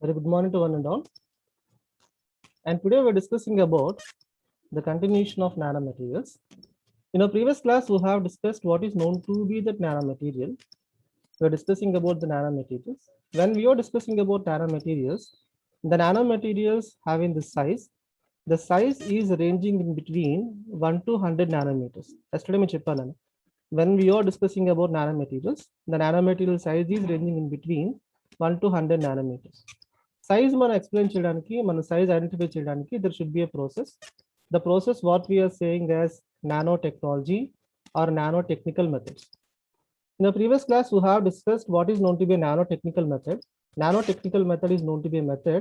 Very good morning to one and all. And today we're discussing about the continuation of nanomaterials. In our previous class, we have discussed what is known to be the nanomaterial. We're discussing about the nanomaterials. When we are discussing about nanomaterials, the nanomaterials having the size is ranging in between 1 to 100 nanometers. Yesterday, when we are discussing about nanomaterials, the nanomaterial size is ranging in between 1 to 100 nanometers. Size మనం explain చేయడానికి మన size identify చేయడానికి there should be a process. The process what we are saying as nanotechnology or nanotechnical methods. In the previous class we have discussed what is known to be a nanotechnical method. Nanotechnical method is known to be a method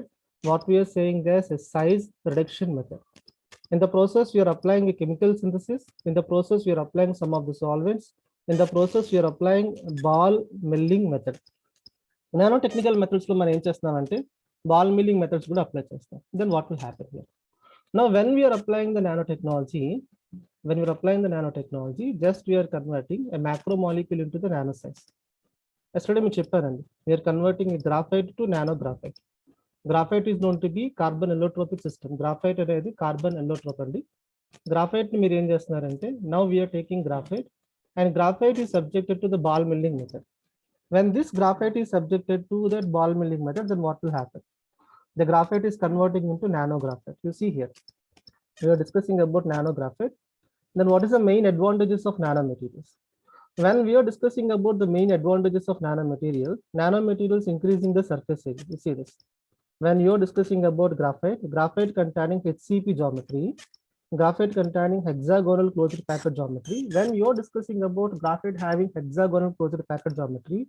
what we are saying as a size reduction method. In the process we are applying a chemical synthesis. In the process we are applying some of the solvents. In the process we are applying ball milling method. Nanotechnical methods లో మనం ఏం చేస్తున్నామంటే ball milling methods కూడా apply చేస్తాం. Then what will happen here? Now when we are applying the nanotechnology, just we are converting a macromolecule into the nano size. Yesterday మీకు చెప్పానండి, we are converting a graphite to nanographite. Graphite is known to be carbon allotropic system. Graphite అనేది carbon allotrope అండి. Graphite ని మీరు ఏం చేస్తున్నారంటే, now we are taking graphite and graphite is subjected to the ball milling method. When this graphite is subjected to that ball milling method, then what will happen? The graphite is converting into nanographite. You see here, we are discussing about nanographite. Then what is the main advantages of nanomaterials? When we are discussing about the main advantages of nanomaterials increasing the surface area. You see this. When you are discussing about graphite containing HCP geometry, graphite containing hexagonal closed packet geometry. When you are discussing about graphite having hexagonal closed packet geometry,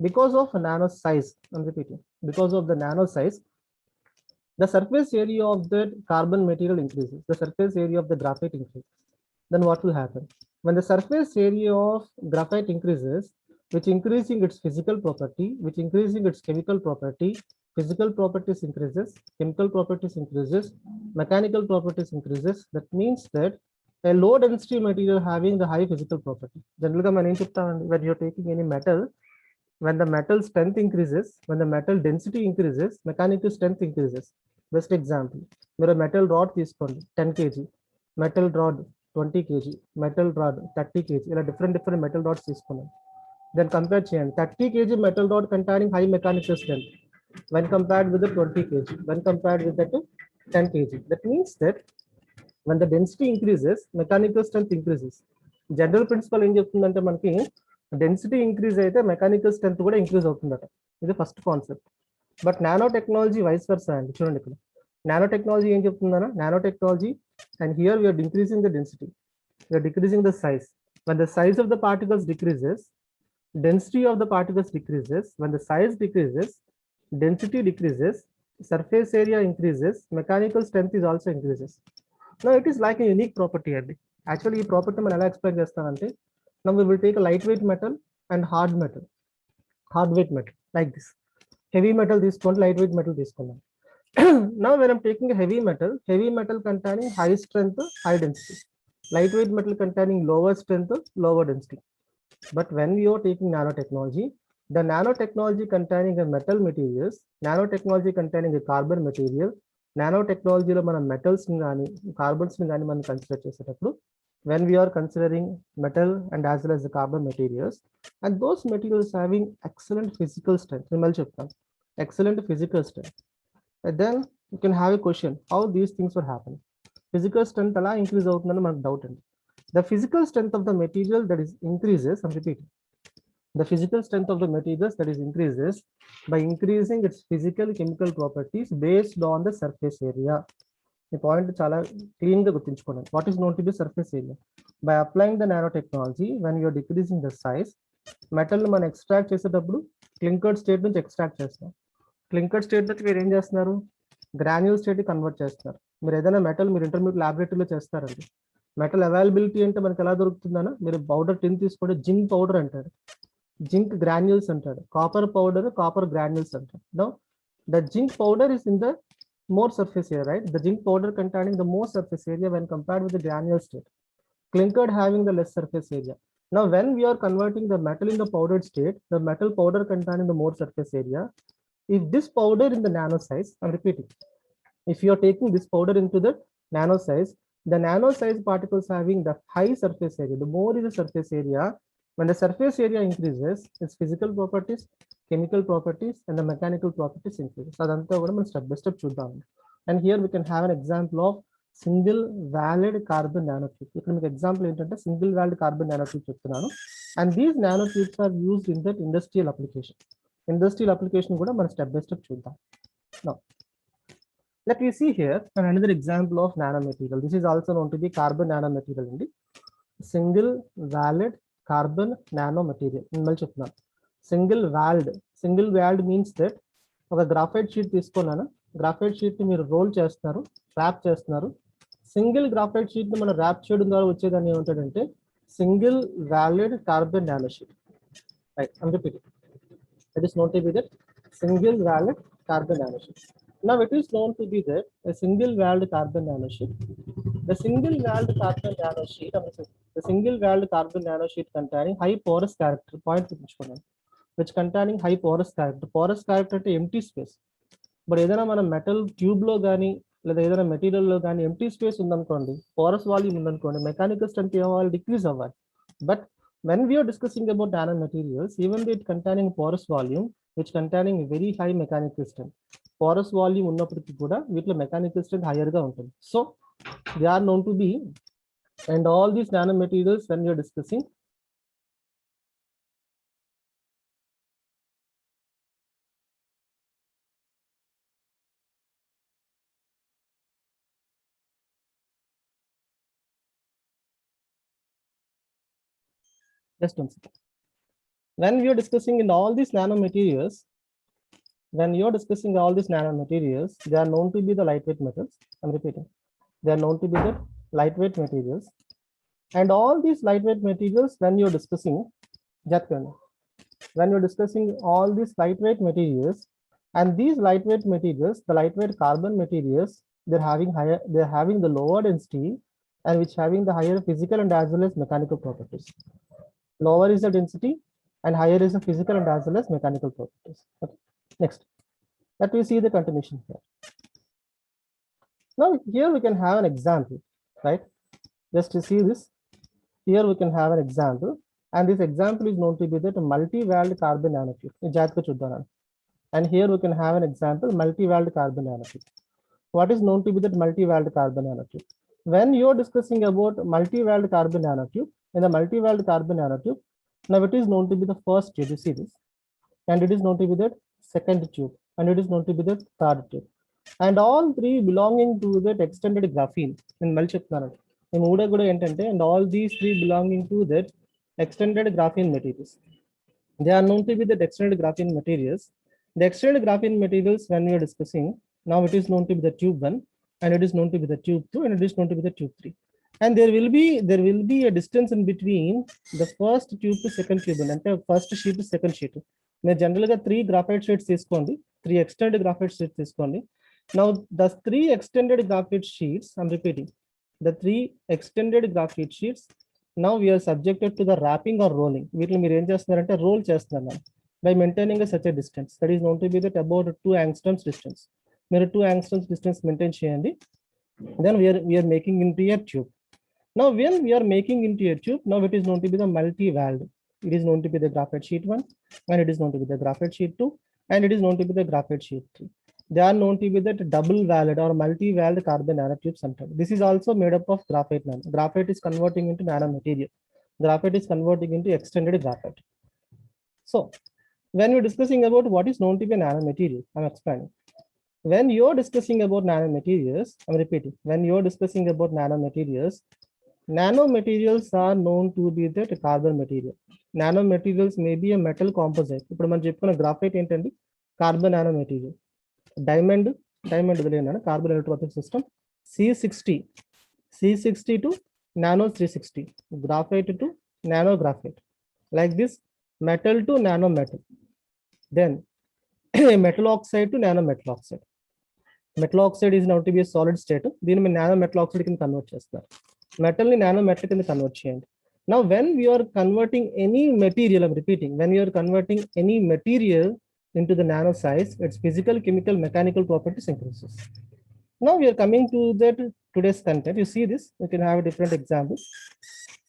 because of nano size, I'm repeating, because of the nano size, the surface area of the carbon material increases, the surface area of the graphite increases. Then what will happen? When the surface area of graphite increases, which increasing its physical property, which increasing its chemical property, physical properties increases, chemical properties increases, mechanical properties increases. That means that a low density material having the high physical property. Generally, when you're taking any metal, when the metal strength increases, when the metal density increases, mechanical strength increases. Best example, మీరు metal rod తీసుకోండి 10 kg, metal rod 20 kg, metal rod 30 kg, ఇలా different metal rods తీసుకున్నాం. Then compare చేయండి, 30 kg metal rod containing high mechanical strength when compared with the 20 kg, when compared with that 10 kg. That means that when the density increases, mechanical strength increases. General principle ఏం చెప్తుందంటే మనకి density increase అయితే mechanical strength కూడా increase అవుతుందట. ఇది first concept. But nano technology vice versa అండి. చూడండి ఇక్కడ నానో టెక్నాలజీ ఏం చెప్తుందన్నా, nano technology and here we are increasing the density, we are decreasing the size. when the size of the particles decreases, density of the particles decreases. When the size decreases, density decreases, surface area increases, mechanical strength is also increases. Now it is like a unique property అండి. Actually ఈ property మనం ఎలా explain చేస్తామంటే, now we will take a lightweight metal and hardweight metal like this. Heavy metal తీసుకోండి, lightweight metal తీసుకున్నాం. Now when I'm taking a heavy metal containing high strength, high density, lightweight metal containing lower strength, lower density. But when we are taking nanotechnology, the nanotechnology containing a metal materials, nanotechnology containing a carbon material, nanotechnology లో మనం metals ని కానీ carbons ని కానీ మనం consider చేసేటప్పుడు, when we are considering metal and as well as the carbon materials, and those materials having excellent physical strength, excellent physical strength, and then you can have a question how these things were happening. Physical strength ala increase avutundani manaku doubt andi. The physical strength of the material that is increases, I'm repeating, the physical strength of the materials that is increases by increasing its physical chemical properties based on the surface area. ఈ point చాలా clean గా గుర్తుంచుకోండి. What is known to be surface area? By applying the nanotechnology, when you're decreasing the size, metal మనం extract చేసేటప్పుడు clinkered state నుంచి extract చేస్తాం. క్లింకర్డ్ state నుంచి మీరు ఏం చేస్తున్నారు, గ్రాన్యూల్ స్టేట్ కన్వర్ట్ చేస్తున్నారు. మీరు ఏదైనా మెటల్ మీరు ఇంటర్మీడియట్ ల్యాబొరేటరీలో చేస్తారండి. మెటల్ అవైలబిలిటీ అంటే మనకి ఎలా దొరుకుతుందన్నా, మీరు పౌడర్ టిన్ తీసుకోండి, జింక్ పౌడర్ అంటాడు, జింక్ గ్రాన్యూల్స్ అంటాడు, కాపర్ పౌడర్, కాపర్ గ్రాన్యూల్స్ అంటాడు. Know the zinc powder is in the more surface area, right? The zinc powder containing the more surface area when compared with the granule state. Clinkered having the less surface area. Now, when we are converting the metal in the powdered state, the metal powder containing the more surface area, If this powder in the nano size, I'm repeating, if you are taking this powder into the nano size, the nano size particles having the high surface area, the more is the surface area, when the surface area increases, its physical properties, chemical properties, and the mechanical properties increases. Adantha kuda మనం step by step చూద్దాం. And here we can have an example of single valid carbon nanotube. ఇక్కడ మీకు example ఏంటంటే single world carbon nanotube చెప్తున్నాను. And these nanotubes are used in that industrial application. Industrial application కూడా మనం step by step చూద్దాం. Now, let me see here another example of nanomaterial. This is also known to be carbon nanomaterial in the single valid carbon nanomaterial. Single valid means that ఒక graphite sheet తీసుకున్నాను, graphite sheet ని మీరు role చేస్తున్నారు, rap చేస్తున్నారు. Single graphite sheet ని మనం rap చేయడం ద్వారా వచ్చేదాన్ని ఏమంటాడంటే single valid carbon nano sheet. Right, I'm repeating. It is known to be that single valid carbon nanosheet. Now it is known to be that a single valid carbon nanosheet. The single valid carbon nanosheet, the single valid carbon nanosheet containing high porous character, which containing high porous character. Porous character అంటే empty space. But ఏదైనా మనం metal tube లో కానీ లేదా ఏదైనా material లో కానీ empty space ఉందనుకోండి, పోరస్ వాల్యూమ్ ఉందనుకోండి, మెకానికల్ స్ట్రెంత్ ఏమవ్వాలి, డిక్రీజ్ అవ్వాలి. But when we are discussing about nanomaterials, even though it containing porous volume, which containing very high mechanical strength, porous volume ఉన్నప్పటికీ కూడా వీటిలో mechanical strength higher గా ఉంటుంది. So they are known to be, and all these nanomaterials when we are discussing, just one second. When we are discussing in all these nanomaterials, they are known to be the lightweight metals. I'm repeating, they are known to be the lightweight materials. And all these lightweight materials, when you're discussing all these lightweight materials, and these lightweight materials, the lightweight carbon materials, they're having the lower density and which having the higher physical and as well as mechanical properties. Lower is the density and higher is the physical and as well as mechanical properties. Okay. Next, let me see the continuation here. Now here we can have an example, right? Just to see this, here we can have an example, and this example is known to be that multi-valed carbon nanotube. And here we can have an example, multi-valed carbon nanotube. What is known to be that multi-valed carbon nanotube? When you're discussing about multi-valed carbon nanotube, in the multi-valed carbon nanotube, now it is known to be the first tube, you see this, and it is known to be the second tube, and it is known to be the third tube, and all three belonging to that extended graphene in multi-valed. And all these three belonging to that extended graphene materials. They are known to be the extended graphene materials. The extended graphene materials, when we are discussing, now it is known to be the tube 1, and it is known to be the tube 2, and it is known to be the tube 3. And there will be a distance in between the first tube to second tube, and first sheet to second sheet. Now generally 3 graphite sheets తీసుకోండి, 3 extended graphite sheets తీసుకోండి. Now the 3 extended graphite sheets, I'm repeating, the 3 extended graphite sheets, now we are subjected to the wrapping or rolling. వీటిని మీరు ఏం చేస్తున్నారంటే role చేస్తున్నారు by maintaining such a distance that is known to be that about 2 angstroms distance. మీరు 2 angstroms distance maintain చేయండి. Then we are making into a tube. Now when we are making into a tube, now it is known to be the multi-valed. It is known to be the graphite sheet 1, and it is known to be the graphite sheet 2, and it is known to be the graphite sheet 3. They are known to be that double valid or multi-valid carbon nanotubes. This is also made up of graphite. Graphite is converting into nanomaterial. Graphite is converting into extended graphite. So when we're discussing about what is known to be a nanomaterial, I'm explaining. When you're discussing about nanomaterials, I'm repeating, when you're discussing about nanomaterials are known to be that carbon material. Nanomaterials may be a metal composite. ఇప్పుడు మనం చెప్పుకున్న graphite ఏంటండి, carbon nanomaterial. Diamond carbon electrolytic system. C60 to nano 360, graphite to nano graphite, like this, metal to nano metal, then metal oxide to nano metal oxide. Metal oxide is known to be a solid state. దీన్ని మీరు nano metal oxide కింద convert చేస్తారు. Metal ని nano metal కింద convert చేయండి. Now when we are converting any material, I'm repeating, when you are converting any material into the nano size, its physical, chemical, mechanical properties increases. Now we are coming to that today's content. You see this, you can have different examples.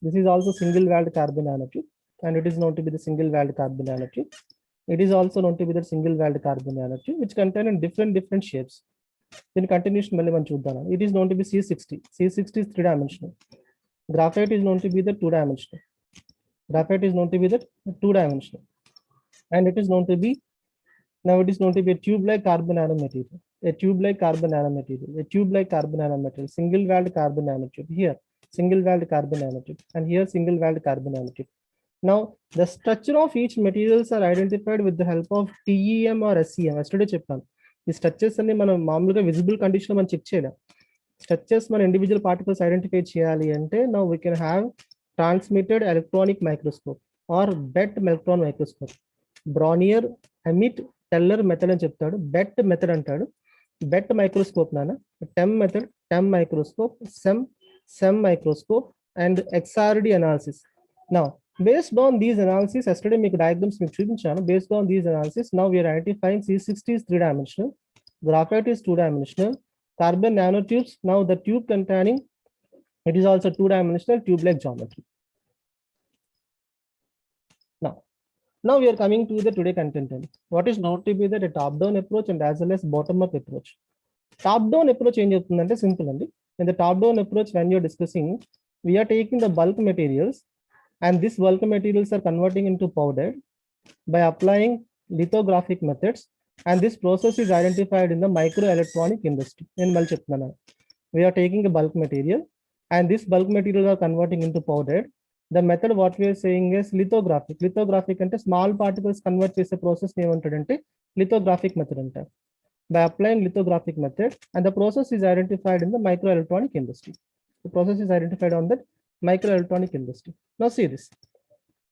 This is also single walled carbon nanotube, and it is known to be the single walled carbon nanotube. It is also known to be the single walled carbon nanotube, which contain in different shapes. Then continuation, it is known to be C60. C60 is three-dimensional. Graphite is known to be the two-dimensional. Graphite is known to be the two-dimensional, and it is known to be now it is known to be a tube-like carbon nanomaterial. A tube-like carbon nanomaterial. A tube-like carbon nanomaterial. Single-walled carbon nanotube. Here, single-walled carbon nanotube, and here single-walled carbon nanotube. Now, the structure of each materials are identified with the help of TEM or SEM. Yesterday చెప్పాను. ఈ structures అన్ని మనం మామూలుగా visible condition మనం check చేయలేం. Structures మన individual particles identify చేయాలి అంటే now we can have transmitted electronic microscope or BET electron microscope. Brunauer, Emmett, Teller method అని చెప్తాడు. బెట్ మెథడ్ అంటాడు. బెట్ మైక్రోస్కోప్ నాన్న, TEM method, TEM microscope, SEM microscope, and XRD analysis. Now, based on these analysis, yesterday make diagrams మీకు చూపించాను. Based on these analysis, now we are identifying C60 is three-dimensional, graphite is two-dimensional, carbon nanotubes. Now the tube containing it is also two-dimensional tube-like geometry. Now we are coming to the today content. What is known to be that a top-down approach and as well as bottom-up approach. Top-down approach ఏం చెప్తుందంటే simple అండి. In the top-down approach, when you are discussing, we are taking the bulk materials, and these bulk materials are converting into powder by applying lithographic methods, and this process is identified in the microelectronic industry. We are taking a bulk material, and this bulk material are converting into powder. The method what we are saying is lithographic. Lithographic ante small particles convert chese process name untadante lithographic method antaru. By applying lithographic method, and the process is identified in the microelectronic industry. The process is identified on that microelectronic industry. Now see this.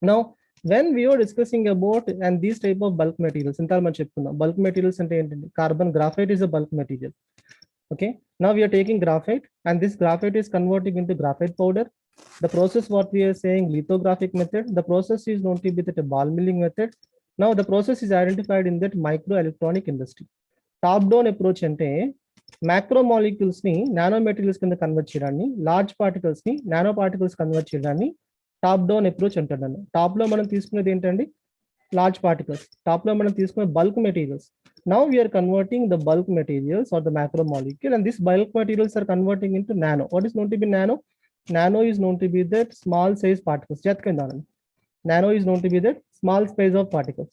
Now when we are discussing about and these type of bulk materials, bulk materials ante entandi carbon graphite is a bulk material. Okay, now we are taking graphite, and this graphite is converting into graphite powder. The process what we are saying lithographic method, the process is known to be the ball milling method. Now the process is identified in that microelectronic industry. Top down approach ante macromolecules ని nanomaterials కింద convert చేయడాన్ని, large particles ని nano particles convert చేయడాన్ని top down approach అంటాడు. Top లో మనం తీసుకునేది ఏంటండి లార్జ్ పార్టికల్స్, టాప్ లో మనం తీసుకునే bulk materials. Now we're converting the bulk materials or the macromolecule, and these bulk materials are converting into nano. What is known to be nano? Nano is known to be that small size particles. Nano is known to be that small size of particles.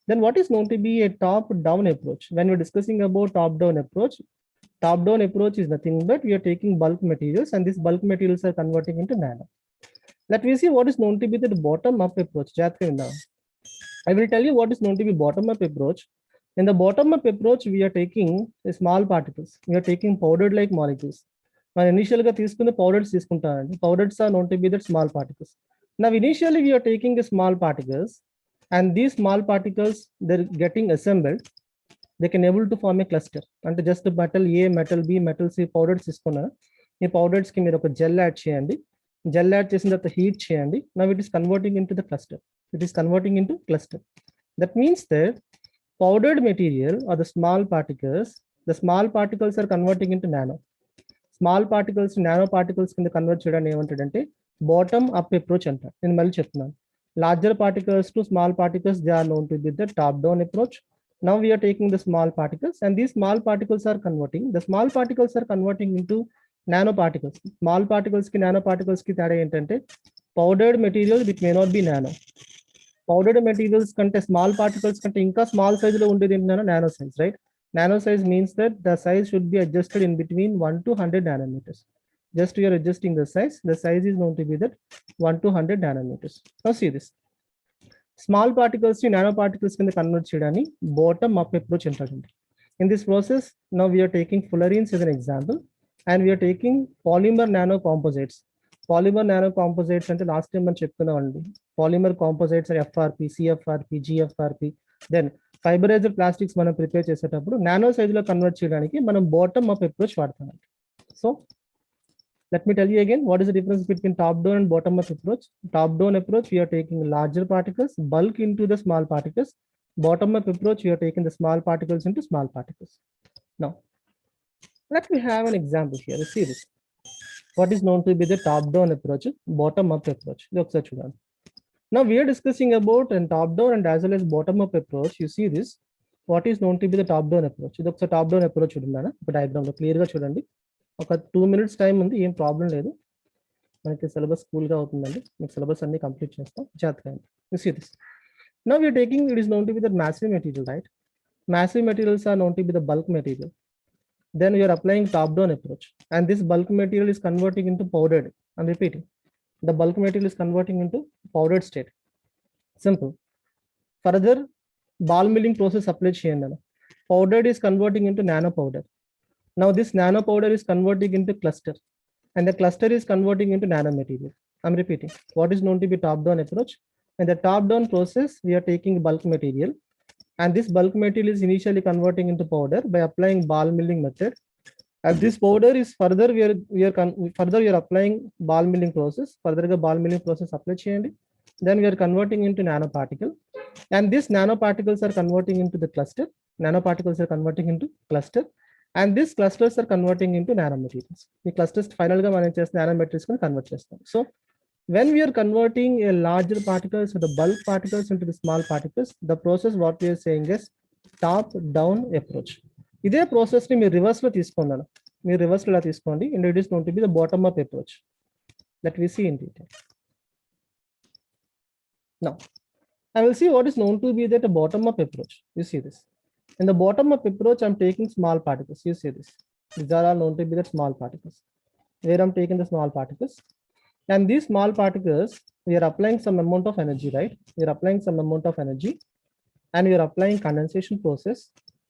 Then what is known to be a top down approach? When we're discussing about top down approach is nothing but we are taking bulk materials, and these bulk materials are converting into nano. Let me see what is known to be the bottom up approach. I will tell you what is known to be bottom up approach. In the bottom up approach, we are taking small particles. We are taking powdered like molecules. When initially the powders powders are known to be the small particles. Now initially we are taking the small particles, and these small particles they're getting assembled. They can able to form a cluster. And just metal A, metal B, metal C powders తీసుకున్నా ఈ powders కి మీరు ఒక gel add చేయండి. Gel add చేసిన తర్వాత heat చేయండి. Now it is converting into the cluster. It is converting into cluster. That means that powdered material or the small particles are converting into nano. Small particles to nano particles కింద convert చేయడానికి ఏమంటాడంటే bottom up approach అంటారు. నేను మళ్ళీ చెప్తున్నాను. Larger particles to small particles, they are known to be the top down approach. Now we are taking the small particles, and these small particles are converting. The small particles are converting into nanoparticles. Small particles ki nanoparticles ki tada entante powdered material which may not be nano. Powdered materials kante small particles kante inka small size lo undedi nano size, right? Nano size means that the size should be adjusted in between 1 to 100 nanometers. Just we are adjusting the size. The size is known to be that 1 to 100 nanometers. Now see this. Small particles to nanoparticles can convert chedani bottom up approach antarandi. In this process, now we are taking fullerenes as an example, and we are taking polymer nano composites. Polymer nano composites ante last time man cheptunnamandi. Polymer composites are FRP, CFRP, GFRP. Then fiberized plastics మనం prepare చేసేటప్పుడు nano size లో convert చేయడానికి మనం bottom up approach వాడతాం. So let me tell you again what is the difference between top down and bottom up approach. Top down approach, we are taking larger particles, bulk into the small particles, Bottom up approach, we are taking the small particles into small particles. Now, let me have an example here. See this. What is known to be the top-down approach, bottom-up approach. Now we are discussing about a top-down and as well as bottom-up approach. You see this. What is known to be the top-down approach? ఇది ఒక top-down approach చూడండి ఒక diagram లో clear గా చూడండి ఒక 2 minutes time ఉంది ఏం ప్రాబ్లం లేదు మనకి సిలబస్ కూల్ గా అవుతుందండి మీకు సిలబస్ అన్ని కంప్లీట్ చేస్తాం జాగ్రత్తగా you see this. Now we are taking it is known to be the massive material, right? Massive materials are known to be the bulk material. Then we are applying top-down approach and this bulk material is converting into powdered. I'm repeating. The bulk material is converting into powdered state. Simple. Further, ball milling process apply cheyandi. Powdered is converting into nano powder. Now this nano powder is converting into cluster and the cluster is converting into nano material. I'm repeating. What is known to be top-down approach? In the top-down process, we are taking bulk material and this bulk material is initially converting into powder by applying ball milling method. As this powder is further we are applying ball milling process. Further ball milling process apply cheyandi. Then we are converting into nanoparticle, and these nanoparticles are converting into the cluster. Nanoparticles are converting into cluster, and these clusters are converting into nanomaterials. The clusters final ga మనం చేస్తే nanomaterials కి convert చేస్తాం. So when we are converting a larger particles or the bulk particles into the small particles, the process what we are saying is top down approach. ఇదే process ని మీరు reverse లో తీసుకున్నాను మీరు రివర్స్ లో తీసుకోండి and it is known to be the bottom up approach that we see in detail. Now I will see what is known to be that a bottom up approach. You see this. In the bottom up approach, I'm taking small particles. You see this. These are all known to be the small particles. Where I'm taking the small particles. And these small particles, we are applying some amount of energy, right? We are applying some amount of energy and we are applying condensation process.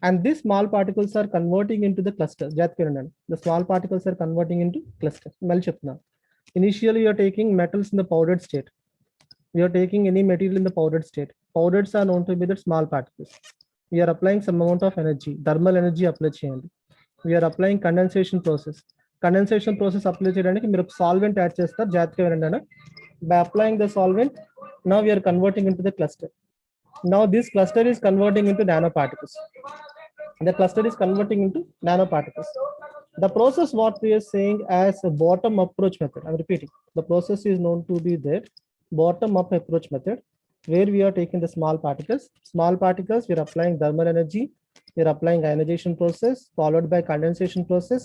And these small particles are converting into the cluster. The small particles are converting into cluster. Initially, you are taking metals in the powdered state. We are taking any material in the powdered state. Powders are known to be the small particles. We are applying some amount of energy, thermal energy apply cheyandi. We are applying condensation process. Condensation process apply cheyadaniki meer solvent add chestaru jagrataga vinandi. By applying the solvent, now we are converting into the cluster. Now this cluster is converting into nanoparticles. The cluster is converting into nanoparticles. The process what we are saying as a bottom approach method. I'm repeating. The process is known to be that bottom up approach method, where we are taking the small particles. Small particles, we are applying thermal energy. We are applying ionization process followed by condensation process.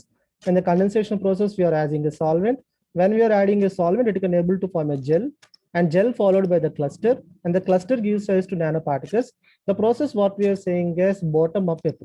In the condensation process, we are adding a solvent. When we are adding a solvent, it can able to form a gel, and gel followed by the cluster, and the cluster gives rise to nanoparticles. The process what we are saying is bottom up approach.